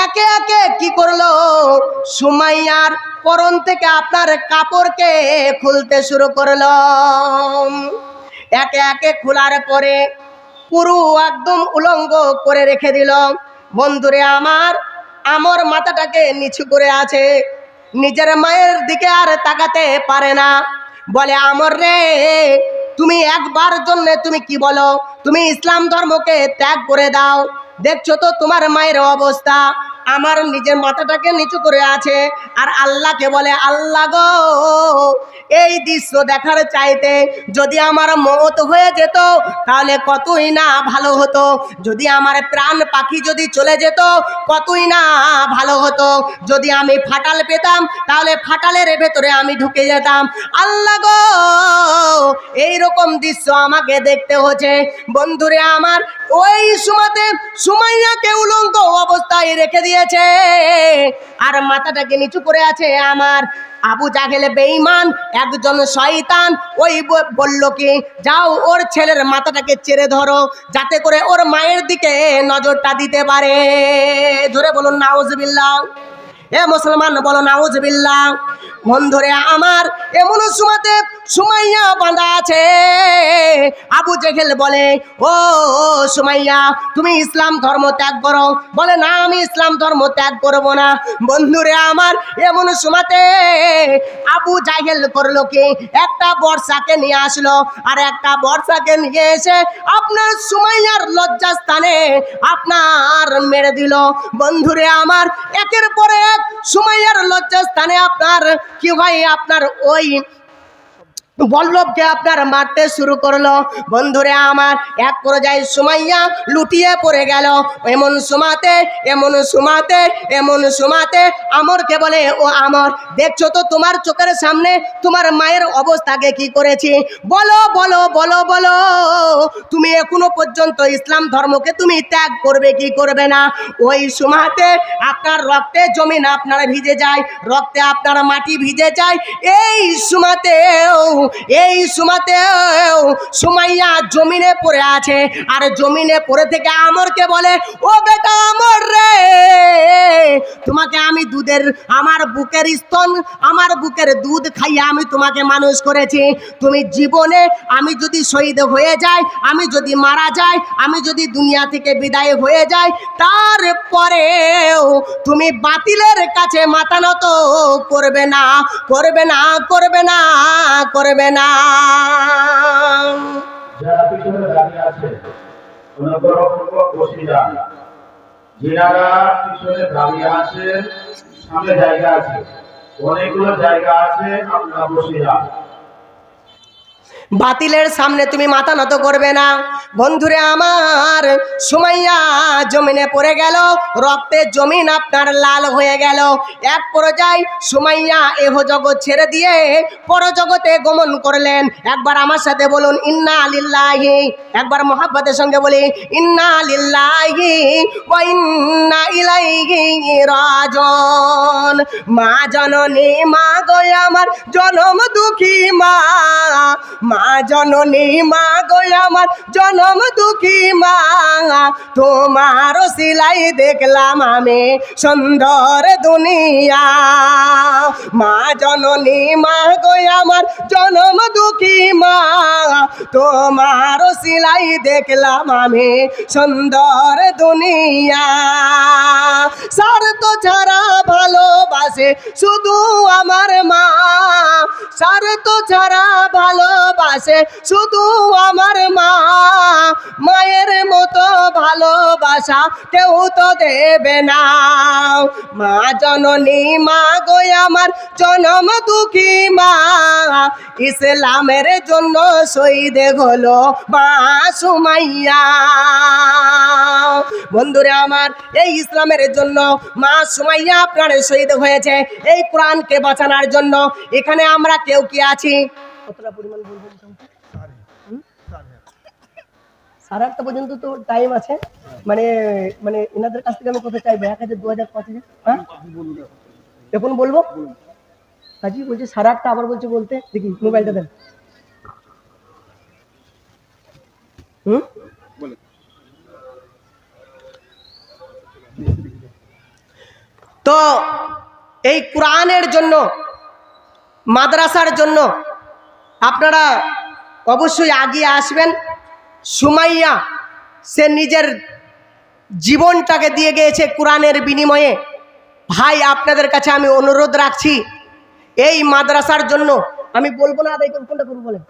একে একে কি করলো, সুমাইয়ার পরন থেকে আপনার কাপড়কে খুলতে শুরু করলো। একে একে খোলার পরে পুরো একদম উলঙ্গ করে রেখে দিল। বন্ধুরে আমার মাথাটাকে নিচু করে আছে, নিজের মায়ের দিকে আর তাকাতে পারে না। বলে আমর রে, তুমি একবার জন্য তুমি কি বলো, তুমি ইসলাম ধর্মকে ত্যাগ করে দাও। দেখছো তো তোমার মায়ের অবস্থা। আমার নিজের মাথাটাকে নিচু করে আছে আর আল্লাহকে বলে, আল্লাহ গো, এই দৃশ্য দেখার চাইতে যদি আমার মওত হয়ে যেত তাহলে কতই না ভালো হতো। যদি আমার প্রাণ পাখি যদি চলে যেত কতই না ভালো হতো। যদি আমি ফাটাল পেতাম তাহলে ফাটালের ভেতরে আমি ঢুকে যেতাম। আল্লাহ গো, এই রকম দৃশ্য আমাকে দেখতে হচ্ছে। বন্ধুরে আমার, ওই সময়তে সুমাইয়াকে উলঙ্গ অবস্থায় রেখে দিয়েছে আর মাথাটাকে নিচু করে আছে আমার আবু জাহেল বেঈমান একজন শয়তান। ওই বলল কি, যাও ওর ছেলের মাথাটাকে চেড়ে ধরো যাতে করে ওর মায়ের দিকে নজরটা দিতে পারে। জোরে বলুন নাউজুবিল্লাহ। এ মুসলমান বলো নাউজুবিল্লাহ। বন্ধুরে আমার, এমন সময়তে সুমাইয়া বাঁধা আছে। আবু জেহেল বলে, ও সুমাইয়া, তুমি ইসলাম ধর্ম ত্যাগ করো। বলে, না, আমি ইসলাম ধর্ম ত্যাগ করব না। বন্ধুরে আমার, এমন সময়তে আবু জাহেল করলো কি, একটা বর্ষাকে নিয়ে আসলো আর একটা বর্ষাকে নিয়ে এসে আপনার সুমাইয়ার লজ্জাস্থানে আপনার মেরে দিল। বন্ধুরে আমার, একের পরে এক সুমাইয়ার লজ্জাস্থানে আপনার কি হয়, আপনার ওই বল্লভকে আপনার মারতে শুরু করলো। বন্ধুরে আমার, এক পর্যায়ে সুমাইয়া লুটিয়ে পড়ে গেল। এমন সুমাতে আমরকে বলে, ও আমর, দেখছো তো তোমার চোখের সামনে তোমার মায়ের অবস্থাকে কি করেছি। বলো বলো বলো বলো, তুমি এখনো পর্যন্ত ইসলাম ধর্মকে তুমি ত্যাগ করবে কি করবে না। ওই সুমাতে আপনার রক্তে জমিন আপনার ভিজে যায়, রক্তে আপনার মাটি ভিজে যায়। এই সুমাতেও সুমাইয়া জমিনে পড়ে আছে আর জমিনে পড়ে থেকে আমরকে বলে, ও বেটা আমর রে, তোমাকে আমি আমার বুকের দুধ খাইয়ে আমি তোমাকে মানুষ করেছি। তুমি জীবনে, আমি যদি শহীদ হয়ে যাই, আমি যদি মারা যাই, আমি যদি দুনিয়া থেকে বিদায় হয়ে যাই, তারপরেও তুমি বাতিলের কাছে মাথা নত করবে না, করবে না, করবে না, করবে না। যারা পিছনে দাঁড়িয়ে আছে অনুগ্রহপূর্বক বসে যান। যারা পিছনে দাঁড়িয়ে আছেন, সামনে জায়গা আছে, অনেকগুলো জায়গা আছে, আপনারা বসে যান। বাতিলের সামনে তুমি মাথা নত করবে না। বন্ধুরে আমার, সুমাইয়া জমিনে পড়ে গেল, রক্তে জমিন আপনার লাল হয়ে গেল। এক পর্যায়ে সুমাইয়া এহ জগৎ ছেড়ে দিয়ে পরজগতে গমন করলেন। একবার আমার সাথে বলুন ইন্না লিল্লাহি, একবার মহাব্বতের সঙ্গে বলি ইন্না লিল্লাহি ওয়া ইন্না ইলাইহি রাজিউন। মা জননী, মা গো আমার জনম দুঃখী মা, মা জননী, মা গো আমার জনম দুঃখী মা, তোমার সিলাই দেখলাম আমি সুন্দর দুনিয়া। মা জননী, মা গো আমার জনম দুঃখী মা, তোমার সিলাই দেখলাম আমি সুন্দর দুনিয়া। স্বার্থ ছাড়া ভালোবাসে শুধু আমার মা, স্বার্থ ছাড়া ভালোবাসে শুধু আমার মা, মায়ের মতো ভালোবাসা কেউ তো দেবে না। মা জননী, মা গো আমার জনম দুঃখী মা, ইসলামের জন্য শহীদ হলো মা সুমাইয়া। বন্ধুরা আমার, এই ইসলামের জন্য মা সুমাইয়া আপনার শহীদ হয়েছে, এই কোরআনকে বাঁচানোর জন্য। এখানে আমরা কেউ কি আছি, কতটা পরিমাণ বলবো, 8:30 পর্যন্ত তো টাইম আছে। মানে এনাদের কাছ থেকে আমি কত চাইবো, 1000, 2000, 5000? হ্যাঁ, এখন বলবো। হাজি বলছে 8:30, আবার বলছে বলতে। দেখি মোবাইলটা দেন। তো এই কোরআনের জন্য, মাদ্রাসার জন্য আপনারা অবশ্যই আগিয়ে আসবেন। সুমাইয়া সে নিজের জীবনটাকে দিয়ে গিয়েছে কোরআনের বিনিময়ে। ভাই আপনাদের কাছে আমি অনুরোধ রাখছি, এই মাদ্রাসার জন্য আমি বলবো না, আদায় কোনটা করবো বলেন?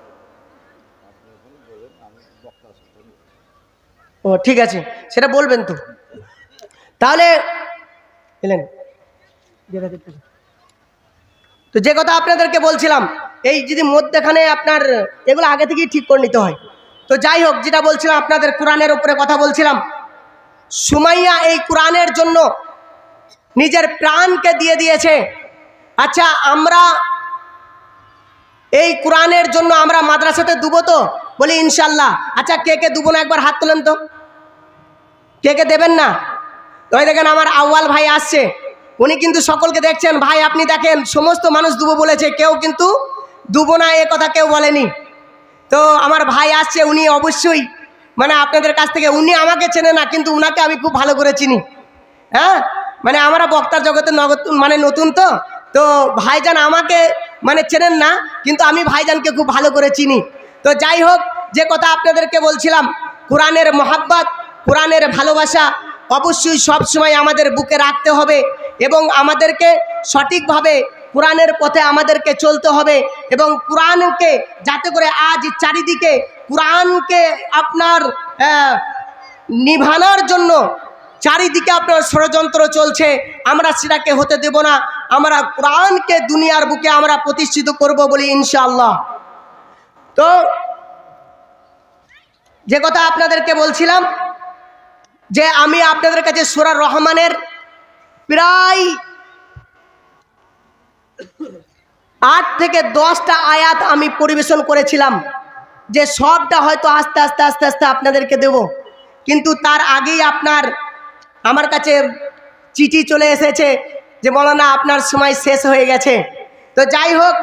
ও ঠিক আছে, সেটা বলবেন তো। তাহলে এলেন তো, যে কথা আপনাদেরকে বলছিলাম, এই যদি মধ্যখানে আপনার এগুলো আগে থেকেই ঠিক করে নিতে হয়। তো যাই হোক, যেটা বলছিলাম আপনাদের কোরআনের উপরে কথা বলছিলাম। সুমাইয়া এই কোরআনের জন্য নিজের প্রাণকে দিয়ে দিয়েছে। আচ্ছা, আমরা এই কোরআনের জন্য আমরা মাদ্রাসাতে দুবো তো? বলি ইনশাল্লাহ। আচ্ছা, কে কে দুবো না একবার হাত তোলেন তো, কে কে দেবেন না? ওই দেখেন আমার আউয়াল ভাই আসছে, উনি কিন্তু সকলকে দেখছেন। ভাই আপনি দেখেন, সমস্ত মানুষ দুবো বলেছে, কেউ কিন্তু দুবো না এ কথা কেউ বলেনি। তো আমার ভাই আসছে, উনি অবশ্যই মানে আপনাদের কাছ থেকে, উনি আমাকে চেনে না কিন্তু উনাকে আমি খুব ভালো করে চিনি। হ্যাঁ, মানে আমরা বক্তার জগতে মানে নতুন, তো ভাইজান আমাকে মানে চেনেন না, কিন্তু আমি ভাইজানকে খুব ভালো করে চিনি। তো যাই হোক, যে কথা আপনাদেরকে বলছিলাম, কোরআনের মহাব্বত, কোরআনের ভালোবাসা অবশ্যই সবসময় আমাদের বুকে রাখতে হবে এবং আমাদেরকে সঠিকভাবে কোরআনের পথে আমাদেরকে চলতে হবে। এবং কোরআনকে যাতে করে আজ চারিদিকে কোরআনকে আপনার নিভানোর জন্য চারিদিকে আপনার ষড়যন্ত্র চলছে, আমরা সেটাকে হতে দেব না। আমরা কোরআনকে দুনিয়ার বুকে আমরা প্রতিষ্ঠিত করব বলি ইনশাআল্লাহ। তো যে কথা আপনাদেরকে বলছিলাম, যে আমি আপনাদের কাছে সূরা রহমানের প্রায় 8 থেকে 10টা আয়াত আমি পরিবেশন করেছিলাম, যে সবটা হয়তো আস্তে আস্তে আস্তে আস্তে আপনাদেরকে দেব। কিন্তু তার আগেই আমার কাছে চিঠি চলে এসেছে যে মৌলানা আপনার সময় শেষ হয়ে গেছে। তো যাই হোক,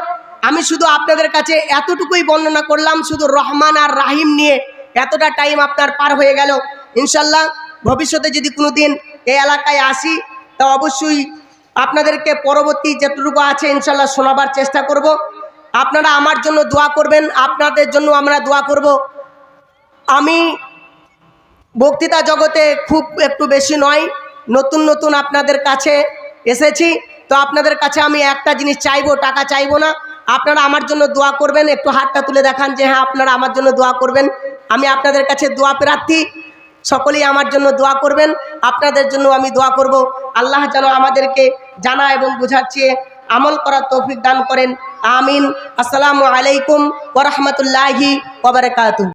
আমি শুধু আপনাদের কাছে এতটুকুই বর্ণনা করলাম, শুধু রহমান আর রাহিম নিয়ে এতটা টাইম আপনার পার হয়ে গেল। ইনশাল্লাহ ভবিষ্যতে যদি কোনো দিন এই এলাকায় আসি, তা অবশ্যই আপনাদেরকে পরবর্তী যতটুকু আছে ইনশাল্লাহ শোনাবার চেষ্টা করব। আপনারা আমার জন্য দোয়া করবেন, আপনাদের জন্য আমরা দোয়া করব। আমি বক্তৃতা জগতে খুব একটু বেশি নয়, নতুন নতুন আপনাদের কাছে এসেছি। তো আপনাদের কাছে আমি একটা জিনিস চাইবো, টাকা চাইবো না, আপনারা আমার জন্য দোয়া করবেন। একটু হাতটা তুলে দেখান যে হ্যাঁ আপনারা আমার জন্য দোয়া করবেন। আমি আপনাদের কাছে দোয়া প্রার্থী, সকলেই আমার জন্য দোয়া করবেন। আপনাদের জন্য আমি দোয়া করব। আল্লাহ যেন আমাদেরকে জানা এবং বোঝার চেয়ে আমল করার তৌফিক দান করেন। আমিন। আসসালামু আলাইকুম ওয়া রাহমাতুল্লাহি ওয়া বারাকাতুহু।